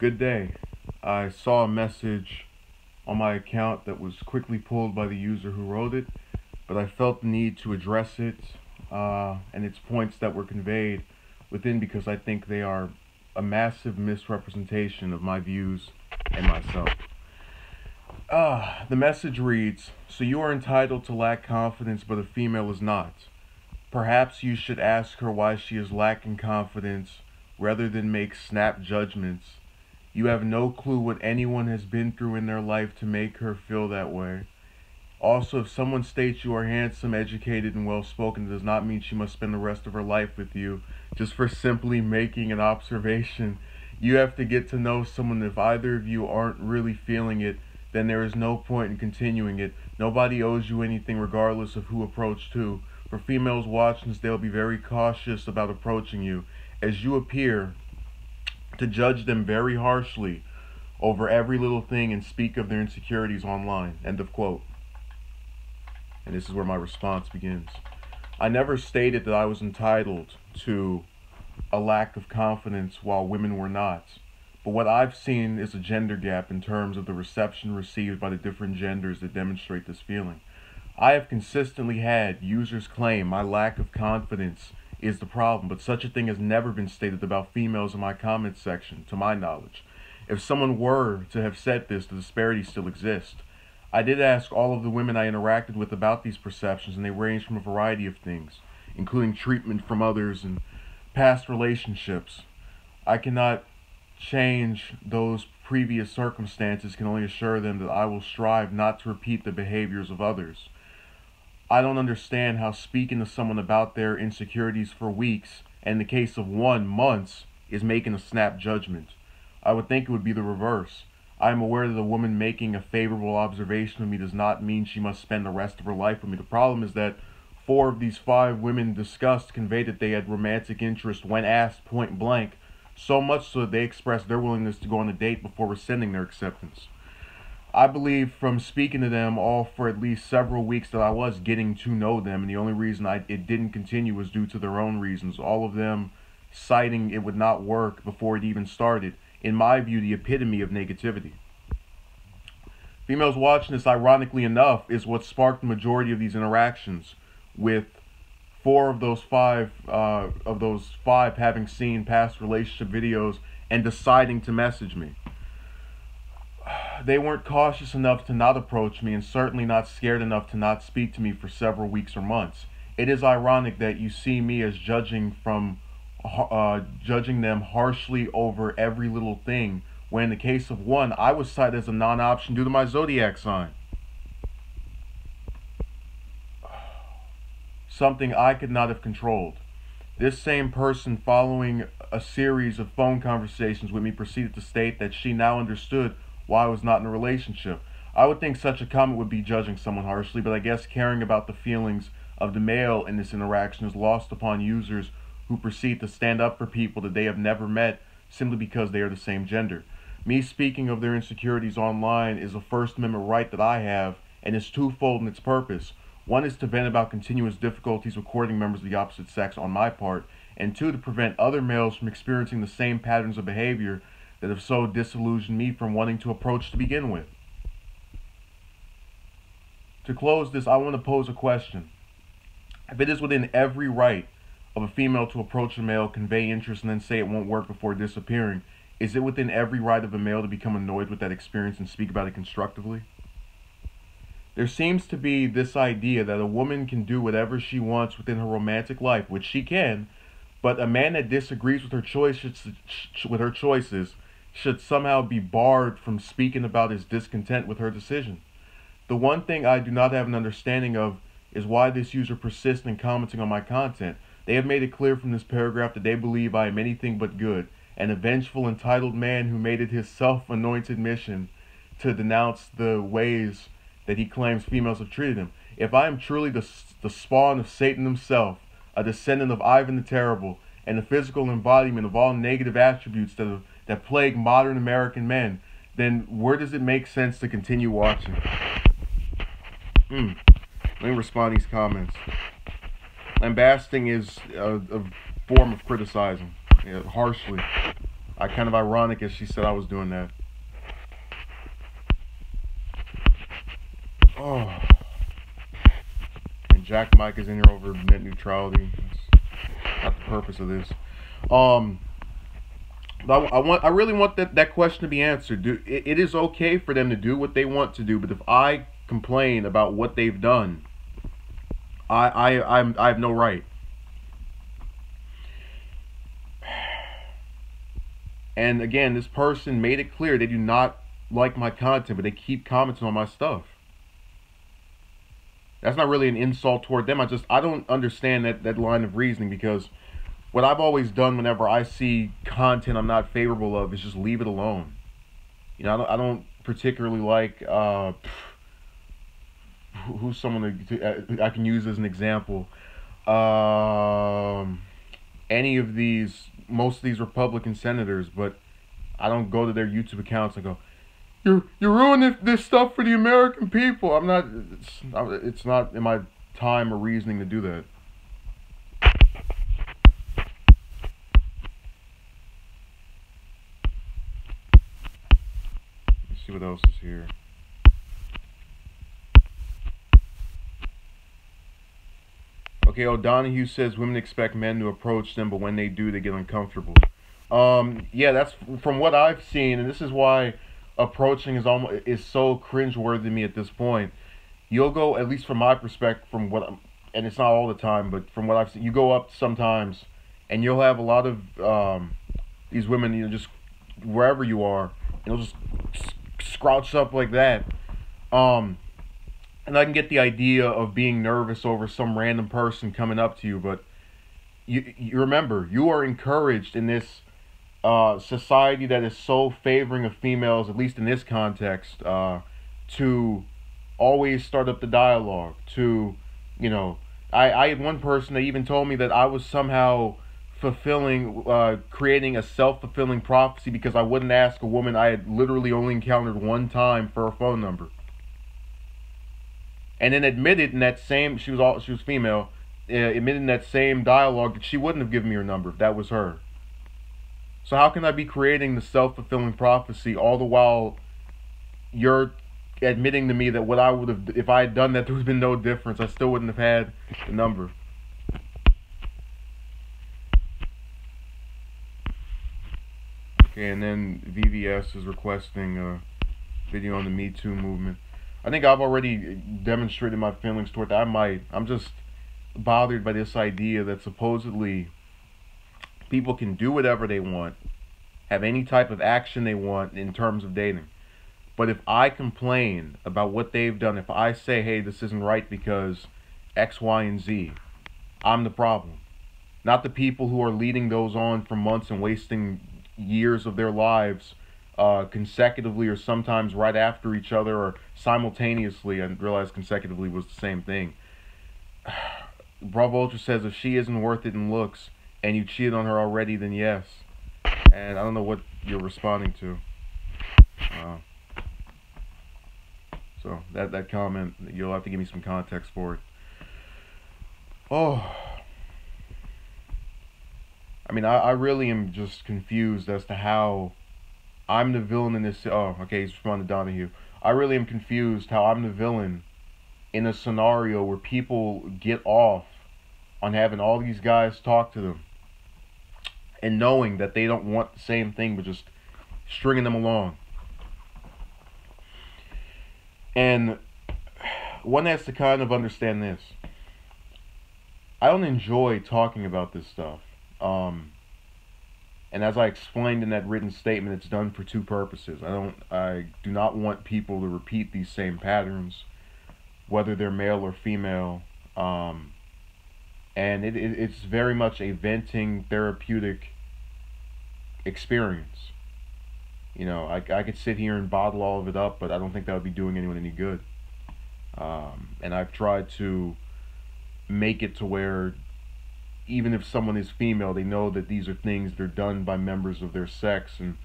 Good day. I saw a message on my account that was quickly pulled by the user who wrote it, but I felt the need to address it and its points that were conveyed within because I think they are a massive misrepresentation of my views and myself. The message reads, "So you are entitled to lack confidence, but a female is not. Perhaps you should ask her why she is lacking confidence rather than make snap judgments. You have no clue what anyone has been through in their life to make her feel that way. Also, if someone states you are handsome, educated, and well-spoken, it does not mean she must spend the rest of her life with you just for simply making an observation. You have to get to know someone. If either of you aren't really feeling it, then there is no point in continuing it. Nobody owes you anything regardless of who approached who. For females watching this, they'll be very cautious about approaching you, as you appear to judge them very harshly over every little thing and speak of their insecurities online." End of quote. And this is where my response begins. I never stated that I was entitled to a lack of confidence while women were not. But what I've seen is a gender gap in terms of the reception received by the different genders that demonstrate this feeling. I have consistently had users claim my lack of confidence is the problem, but such a thing has never been stated about females in my comments section, to my knowledge. If someone were to have said this, the disparity still exists. I did ask all of the women I interacted with about these perceptions, and they ranged from a variety of things, including treatment from others and past relationships. I cannot change those previous circumstances, can only assure them that I will strive not to repeat the behaviors of others. I don't understand how speaking to someone about their insecurities for weeks, and in the case of one, months, is making a snap judgment. I would think it would be the reverse. I am aware that a woman making a favorable observation of me does not mean she must spend the rest of her life with me. The problem is that 4 of these 5 women discussed conveyed that they had romantic interest when asked point blank, so much so that they expressed their willingness to go on a date before rescinding their acceptance. I believe from speaking to them all for at least several weeks that I was getting to know them, and the only reason it didn't continue was due to their own reasons, all of them citing it would not work before it even started. In my view, the epitome of negativity. Females watching this, ironically enough, is what sparked the majority of these interactions, with 4 of those 5 having seen past relationship videos and deciding to message me. They weren't cautious enough to not approach me, and certainly not scared enough to not speak to me for several weeks or months. It is ironic that you see me as judging them harshly over every little thing, when in the case of one, I was cited as a non-option due to my zodiac sign. Something I could not have controlled. This same person, following a series of phone conversations with me, proceeded to state that she now understood why I was not in a relationship. I would think such a comment would be judging someone harshly, but I guess caring about the feelings of the male in this interaction is lost upon users who proceed to stand up for people that they have never met simply because they are the same gender. Me speaking of their insecurities online is a First Amendment right that I have, and is twofold in its purpose. One is to vent about continuous difficulties with courting members of the opposite sex on my part, and 2, to prevent other males from experiencing the same patterns of behavior that have so disillusioned me from wanting to approach to begin with. To close this, I want to pose a question. If it is within every right of a female to approach a male, convey interest, and then say it won't work before disappearing, is it within every right of a male to become annoyed with that experience and speak about it constructively? There seems to be this idea that a woman can do whatever she wants within her romantic life, which she can, but a man that disagrees with her choices should somehow be barred from speaking about his discontent with her decision. The one thing I do not have an understanding of is why this user persists in commenting on my content. They have made it clear from this paragraph that they believe I am anything but good, an vengeful, entitled man who made it his self-anointed mission to denounce the ways that he claims females have treated him. If I am truly the spawn of Satan himself, a descendant of Ivan the Terrible, and the physical embodiment of all negative attributes that plague modern American men, then where does it make sense to continue watching? Let me respond to these comments. Lambasting is a form of criticizing, harshly. I kind of ironic as she said I was doing that. Oh. And Jack Mike is in here over net neutrality. That's not the purpose of this. I really want that question to be answered. It is okay for them to do what they want to do, but if I complain about what they've done, I have no right. And again, this person made it clear they do not like my content, but they keep commenting on my stuff. That's not really an insult toward them. I don't understand that line of reasoning, because what I've always done whenever I see content I'm not favorable of is just leave it alone. You know, I don't particularly like who's someone I can use as an example. Any of these, most of these Republican senators, but I don't go to their YouTube accounts and go, "You're ruining this stuff for the American people." I'm not. It's not in my time or reasoning to do that. Let's see what else is here. Okay, O'Donohue says women expect men to approach them, but when they do, they get uncomfortable. Yeah, that's from what I've seen, and this is why approaching is so cringeworthy to me at this point. You'll go, at least from my perspective, and it's not all the time, but from what I've seen, you go up sometimes, and you'll have a lot of these women, just wherever you are, and they'll just scrouch up like that. And I can get the idea of being nervous over some random person coming up to you, but you remember, you are encouraged in this society that is so favoring of females, at least in this context, to always start up the dialogue. I had one person that even told me that I was somehow creating a self-fulfilling prophecy because I wouldn't ask a woman I had literally only encountered one time for her phone number. And then admitted in that same, she was female, admitted in that same dialogue that she wouldn't have given me her number if that was her. So how can I be creating the self-fulfilling prophecy all the while you're admitting to me that what I would have, if I had done that, there would have been no difference. I still wouldn't have had the number. Okay, and then VVS is requesting a video on the Me Too movement. I think I've already demonstrated my feelings toward that. I'm just bothered by this idea that supposedly people can do whatever they want, have any type of action they want in terms of dating. But if I complain about what they've done, if I say, hey, this isn't right because X, Y, and Z, I'm the problem. Not the people who are leading those on for months and wasting years of their lives consecutively, or sometimes right after each other, or simultaneously. I realized consecutively was the same thing. Bravo Ultra says, if she isn't worth it in looks and you cheated on her already, then yes. And I don't know what you're responding to. So that comment, you'll have to give me some context for it. Oh, I mean, I really am just confused as to how I'm the villain in this. Oh, okay, he's responding to Donahue. I really am confused how I'm the villain in a scenario where people get off on having all these guys talk to them and knowing that they don't want the same thing, but just stringing them along. And one has to kind of understand this. I don't enjoy talking about this stuff. And as I explained in that written statement, it's done for two purposes. I do not want people to repeat these same patterns, whether they're male or female. And it's very much a venting, therapeutic experience. You know, I could sit here and bottle all of it up, but I don't think that would be doing anyone any good. And I've tried to make it to where even if someone is female, they know that these are things that are done by members of their sex, and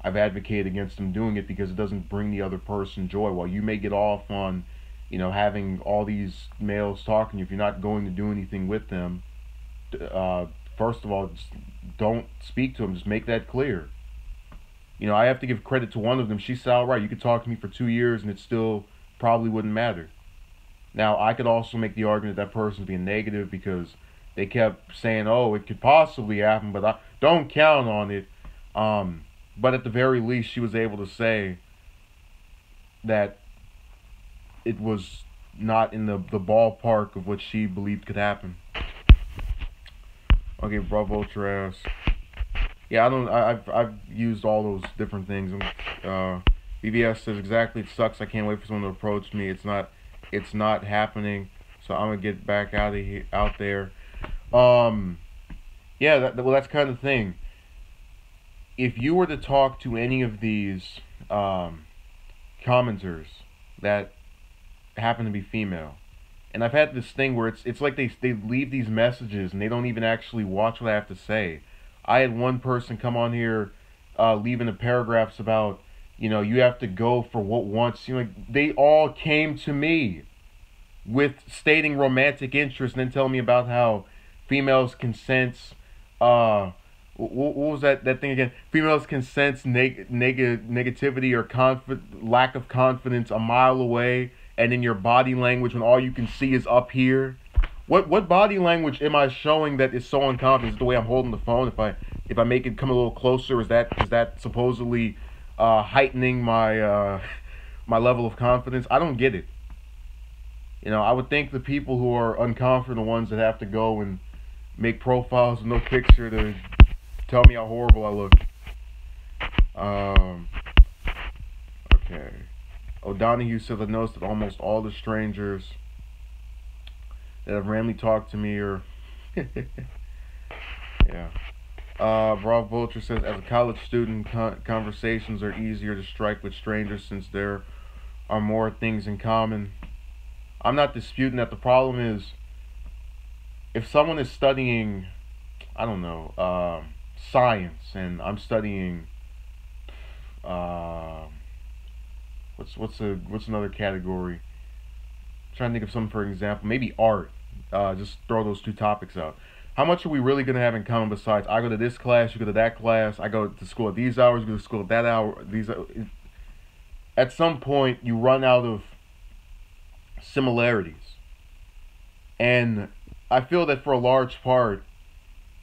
I've advocated against them doing it because it doesn't bring the other person joy. While you may get off on, having all these males talking to you, if you're not going to do anything with them, first of all, just don't speak to them. Just make that clear. I have to give credit to one of them. She said, all right, you could talk to me for 2 years and it still probably wouldn't matter. Now, I could also make the argument that person's being negative because they kept saying, oh, it could possibly happen, but I don't count on it. But at the very least, she was able to say that it was not in the ballpark of what she believed could happen. Okay, bravo, Ultra ass. Yeah, I've used all those different things. BBS says exactly, it sucks. I can't wait for someone to approach me. It's not happening. So I'm gonna get back out there. Yeah, well, that's kind of the thing. If you were to talk to any of these commenters that happen to be female, and I've had this thing where it's like they leave these messages and they don't even actually watch what I have to say. I had one person come on here leaving the paragraphs about, you have to go for what wants. Like, they all came to me with stating romantic interest and then telling me about how females can sense, what was that thing again? Females can sense negativity or lack of confidence a mile away, and in your body language when all you can see is up here. What body language am I showing that is so unconfident? Is it the way I'm holding the phone? If I make it come a little closer, is that supposedly heightening my my level of confidence? I don't get it. I would think the people who are unconfident are the ones that have to go and make profiles with no picture to tell me how horrible I look. Okay. O'Donohue said, I noticed that almost all the strangers that have randomly talked to me are... Yeah. Rob Vulture says, as a college student, conversations are easier to strike with strangers since there are more things in common. I'm not disputing that. The problem is, if someone is studying, I don't know, science, and I'm studying, what's another category? I'm trying to think of something for example. Maybe art. Just throw those two topics out. How much are we really going to have in common besides I go to this class, you go to that class, I go to school at these hours, you go to school at that hour. At some point, you run out of similarities. And I feel that for a large part,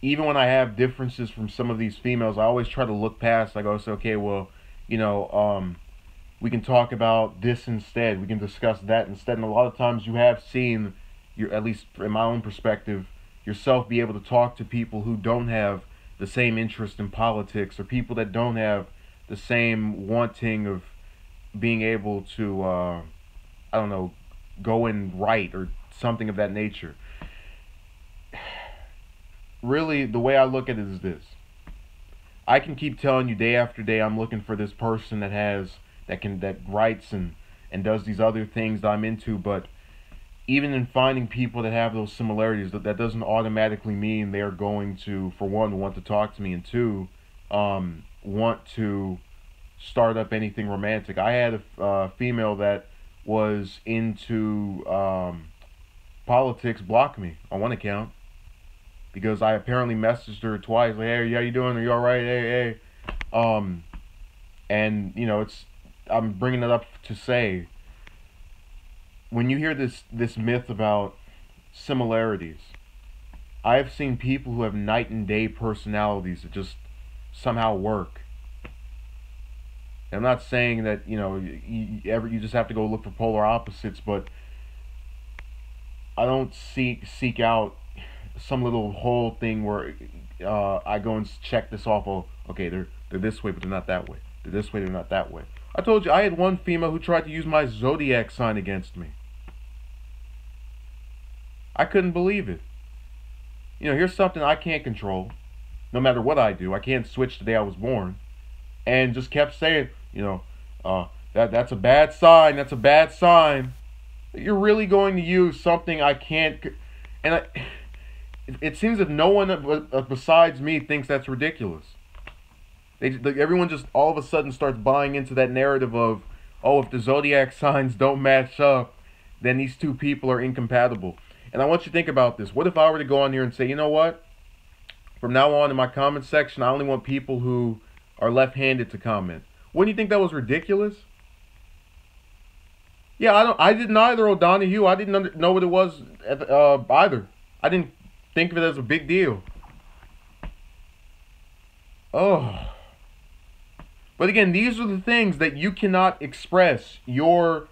even when I have differences from some of these females, I always try to look past. I go, say, okay, well, we can talk about this instead. We can discuss that instead. And a lot of times you have seen, at least in my own perspective, yourself be able to talk to people who don't have the same interest in politics, or people that don't have the same wanting of being able to, I don't know, go and write or something of that nature. Really, the way I look at it is this. I can keep telling you day after day I'm looking for this person that writes and does these other things that I'm into, but even in finding people that have those similarities, that doesn't automatically mean they're going to, for one, want to talk to me, and two, want to start up anything romantic. I had a female that was into politics block me on one account because I apparently messaged her twice, like, hey, how you doing? Are you all right? Hey. And I'm bringing it up to say, when you hear this myth about similarities, I've seen people who have night and day personalities that just somehow work. And I'm not saying that you just have to go look for polar opposites, but I don't seek out some little whole thing where I go and check this off. Oh, okay, they're this way, but they're not that way. They're this way, they're not that way. I told you, I had one female who tried to use my zodiac sign against me. I couldn't believe it. Here's something I can't control. No matter what I do, I can't switch the day I was born. And just kept saying, that's a bad sign. That's a bad sign. You're really going to use something I can't. And it seems that no one besides me thinks that's ridiculous. Everyone just all of a sudden starts buying into that narrative of, oh, if the zodiac signs don't match up, then these two people are incompatible. And I want you to think about this. What if I were to go on here and say, you know what? From now on in my comment section, I only want people who or left-handed to comment. Wouldn't you think that was ridiculous? Yeah, I didn't either, O'Donohue. I didn't know what it was either. I didn't think of it as a big deal. Oh. But again, these are the things that you cannot express your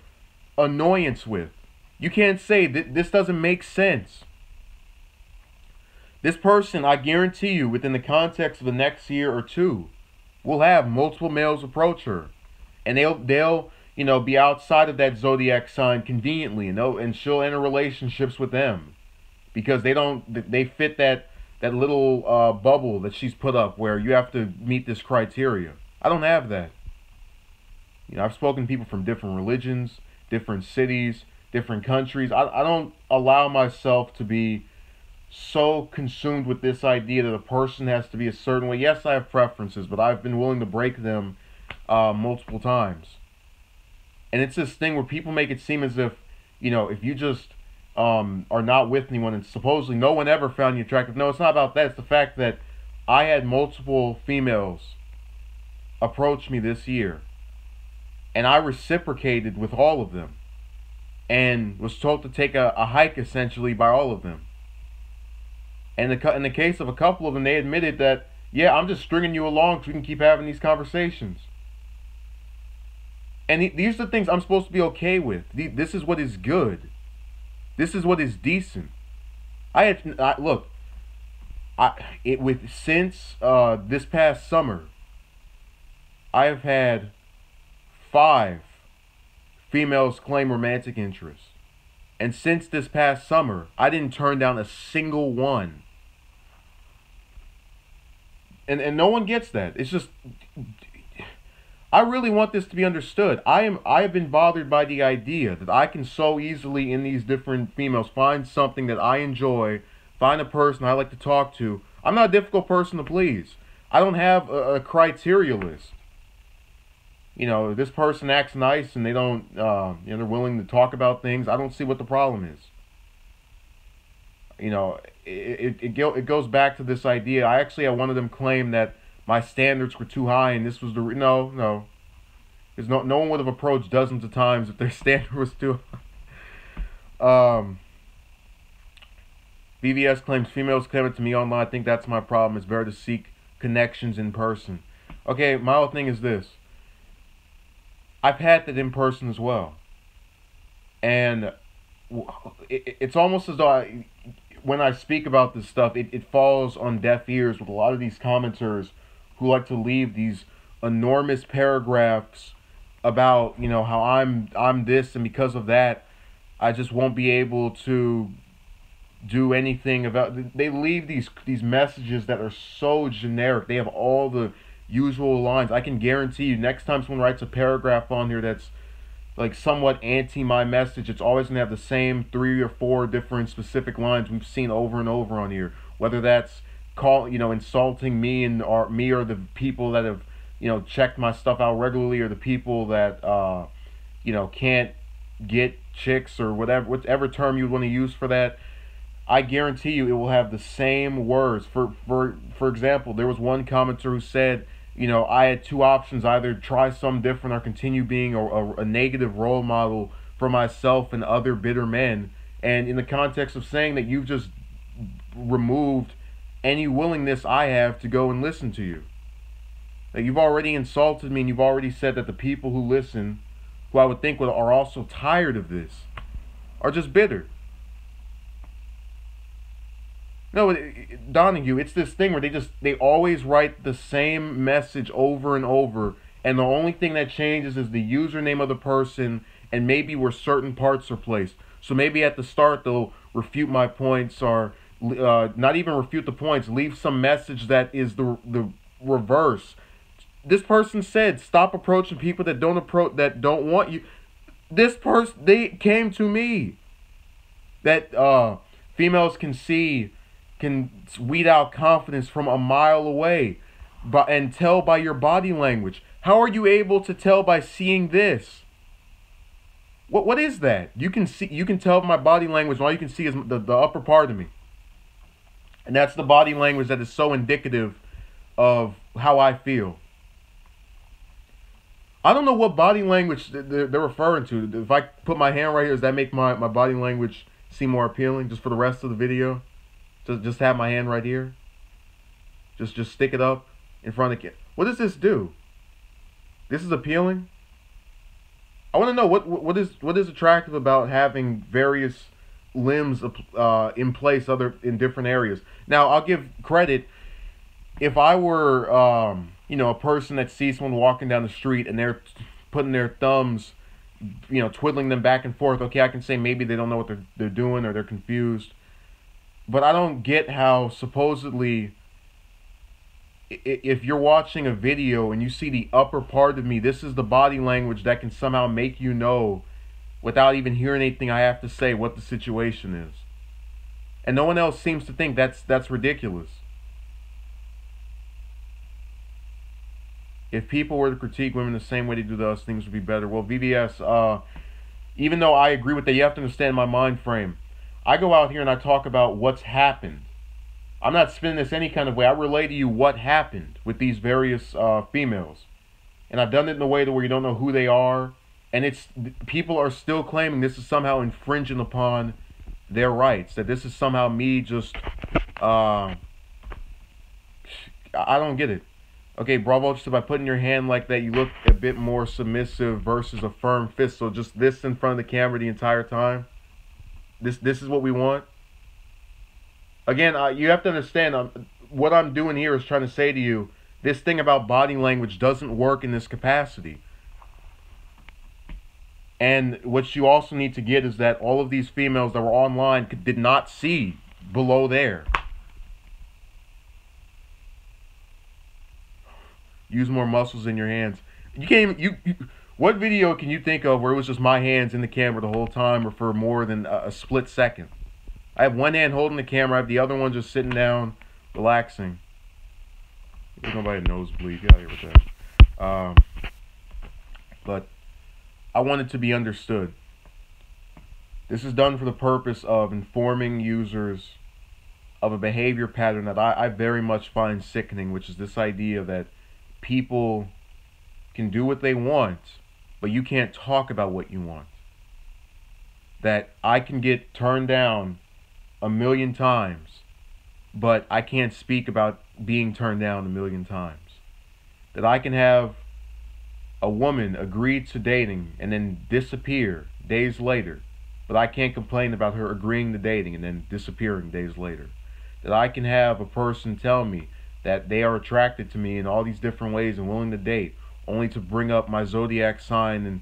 annoyance with. You can't say that this doesn't make sense. This person, I guarantee you, within the context of the next year or two, will have multiple males approach her, and they'll be outside of that zodiac sign conveniently, and she'll enter relationships with them because they fit that little bubble that she's put up where you have to meet this criteria. I don't have that. I've spoken to people from different religions, different cities, different countries. I don't allow myself to be so consumed with this idea that a person has to be a certain way. Yes, I have preferences, but I've been willing to break them multiple times. And it's this thing where people make it seem as if, if you just are not with anyone and supposedly no one ever found you attractive. No, it's not about that. It's the fact that I had multiple females approach me this year, and I reciprocated with all of them and was told to take a hike essentially by all of them. And in the case of a couple of them, they admitted that, yeah, I'm just stringing you along so we can keep having these conversations. And these are the things I'm supposed to be okay with. This is what is good. This is what is decent. Since this past summer, I have had 5 females claim romantic interest. And since this past summer, I didn't turn down a single one. And no one gets that. It's just, I really want this to be understood. I have been bothered by the idea that I can so easily in these different females find something that I enjoy, find a person I like to talk to. I'm not a difficult person to please. I don't have a criteria list. If this person acts nice and they don't, they're willing to talk about things, I don't see what the problem is. It goes back to this idea. I had one of them claim that my standards were too high, and this was no. Because no one would have approached dozens of times if their standard was too high. BVS claims females come to me online. I think that's my problem. It's better to seek connections in person. Okay, my whole thing is this. I've had that in person as well. And it's almost as though when I speak about this stuff, it falls on deaf ears with a lot of these commenters who like to leave these enormous paragraphs about, how I'm this, and because of that, I just won't be able to do anything about. They leave these messages that are so generic. They have all the usual lines. I can guarantee you, next time someone writes a paragraph on here that's like somewhat anti my message, it's always gonna have the same 3 or 4 different specific lines we've seen over and over on here. Whether that's insulting me or the people that have checked my stuff out regularly, or the people that can't get chicks, or whatever term you want to use for that. I guarantee you it will have the same words. For example, there was one commenter who said, I had 2 options: either try something different or continue being a negative role model for myself and other bitter men. And in the context of saying that you've just removed any willingness I have to go and listen to you. That you've already insulted me, and you've already said that the people who listen, who I would think are also tired of this, are just bitter. No, Donahue, it's this thing where they always write the same message over and over, and the only thing that changes is the username of the person and maybe where certain parts are placed. So maybe at the start they'll refute my points, or not even refute the points, leave some message that is the reverse. This person said, stop approaching people that don't want you. They came to me. That females can weed out confidence from a mile away, and tell by your body language. How are you able to tell by seeing this? What is that? You can tell by my body language, and all you can see is the upper part of me. And that's the body language that is so indicative of how I feel. I don't know what body language they're referring to. If I put my hand right here, does that make my body language seem more appealing? Just for the rest of the video, just have my hand right here. Just stick it up in front of it. What does this do? This is appealing. I want to know what is attractive about having various limbs in place in different areas. Now I'll give credit. If I were a person that sees someone walking down the street and they're putting their thumbs, twiddling them back and forth, okay, I can say maybe they don't know what they're doing or they're confused. But I don't get how supposedly, if you're watching a video and you see the upper part of me, this is the body language that can somehow make you know, without even hearing anything I have to say, what the situation is. And no one else seems to think that's ridiculous. If people were to critique women the same way they do to us, things would be better. Well, VVS, even though I agree with that, you have to understand my mind frame. I go out here and I talk about what's happened. I'm not spinning this any kind of way. I relay to you what happened with these various females. And I've done it in a way to where you don't know who they are. And people are still claiming this is somehow infringing upon their rights. That this is somehow me just... I don't get it. Okay, Bravo, just by putting your hand like that, you look a bit more submissive versus a firm fist. So just this in front of the camera the entire time. This is what we want. Again, you have to understand, what I'm doing here is trying to say to you, this thing about body language doesn't work in this capacity. And what you also need to get is that all of these females that were online did not see below there. Use more muscles in your hands. You can't even, what video can you think of where it was just my hands in the camera the whole time or for more than a split second? I have one hand holding the camera, I have the other one just sitting down, relaxing. There's nobody nosebleed, get out of here with that. But I want it to be understood. This is done for the purpose of informing users of a behavior pattern that I very much find sickening, which is this idea that people can do what they want, but you can't talk about what you want. That I can get turned down 1,000,000 times, but I can't speak about being turned down 1,000,000 times. That I can have a woman agree to dating and then disappear days later, but I can't complain about her agreeing to dating and then disappearing days later. That I can have a person tell me that they are attracted to me in all these different ways and willing to date, only to bring up my zodiac sign and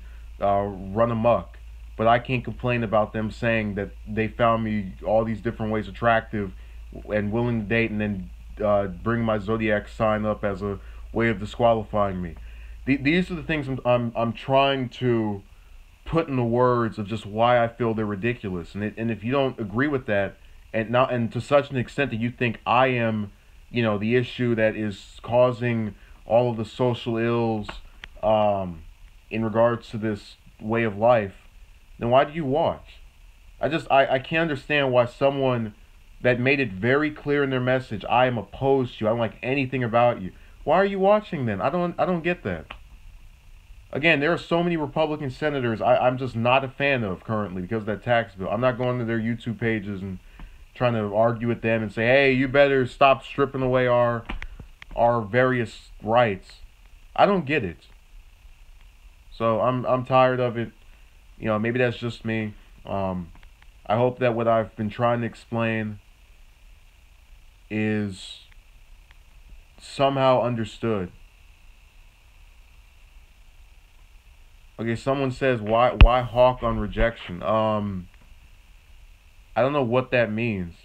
run amok. But I can't complain about them saying that they found me all these different ways attractive and willing to date and then bring my zodiac sign up as a way of disqualifying me. These are the things I'm trying to put in the words of just why I feel they're ridiculous. And if you don't agree with that, and to such an extent that you think I am, the issue that is causing all of the social ills in regards to this way of life, then why do you watch? I can't understand why someone that made it very clear in their message, I am opposed to you, I don't like anything about you. Why are you watching then? I don't get that. Again, there are so many Republican senators I'm just not a fan of currently because of that tax bill. I'm not going to their YouTube pages and trying to argue with them and say, hey, you better stop stripping away our various rights. I don't get it. So I'm tired of it. Maybe that's just me. I hope that what I've been trying to explain is somehow understood. Okay, someone says, why hawk on rejection? I don't know what that means.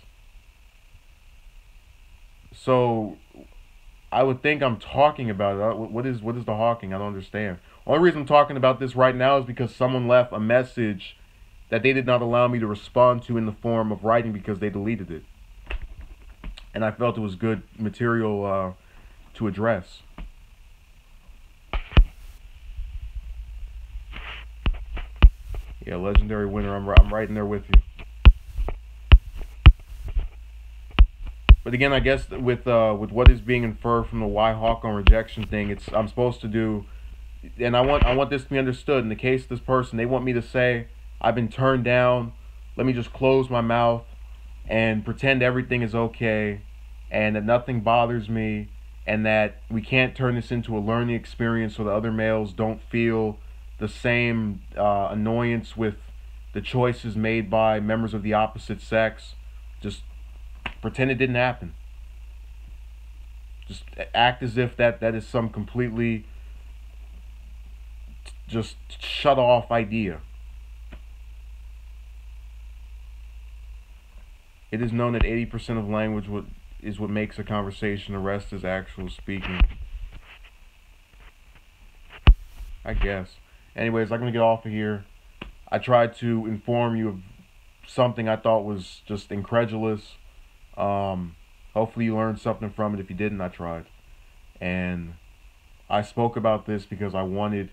So I would think I'm talking about it. What is the hawking? I don't understand. Only reason I'm talking about this right now is because someone left a message that they did not allow me to respond to in the form of writing because they deleted it. And I felt it was good material to address. Yeah, legendary winner. I'm right in there with you. But again, I guess with what is being inferred from the why hawk on rejection thing, I'm supposed to do, and I want this to be understood. In the case of this person, they want me to say I've been turned down. Let me just close my mouth and pretend everything is okay, and that nothing bothers me, and that we can't turn this into a learning experience so the other males don't feel the same annoyance with the choices made by members of the opposite sex. Just pretend it didn't happen. Just act as if that is some completely just shut off idea. It is known that 80% of language is what makes a conversation. The rest is actual speaking. I guess. Anyways, I'm going to get off of here. I tried to inform you of something I thought was just incredulous. Hopefully you learned something from it. If you didn't, I tried. And I spoke about this because I wanted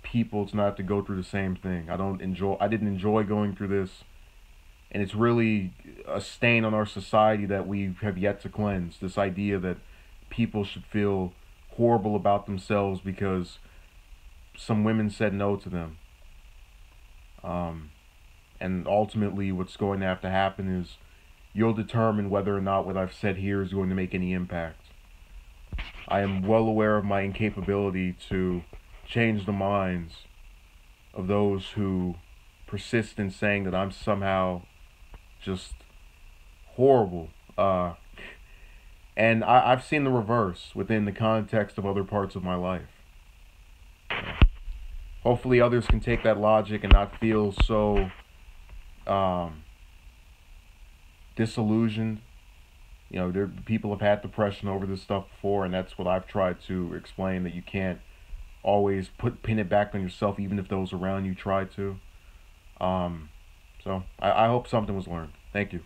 people to not have to go through the same thing. I didn't enjoy going through this. And it's really a stain on our society that we have yet to cleanse. This idea that people should feel horrible about themselves because some women said no to them. And ultimately what's going to have to happen is you'll determine whether or not what I've said here is going to make any impact. I am well aware of my incapability to change the minds of those who persist in saying that I'm somehow just horrible. And I've seen the reverse within the context of other parts of my life. Hopefully others can take that logic and not feel so disillusioned. You know, people have had depression over this stuff before, and that's what I've tried to explain, that you can't always pin it back on yourself, even if those around you try to. So I hope something was learned. Thank you.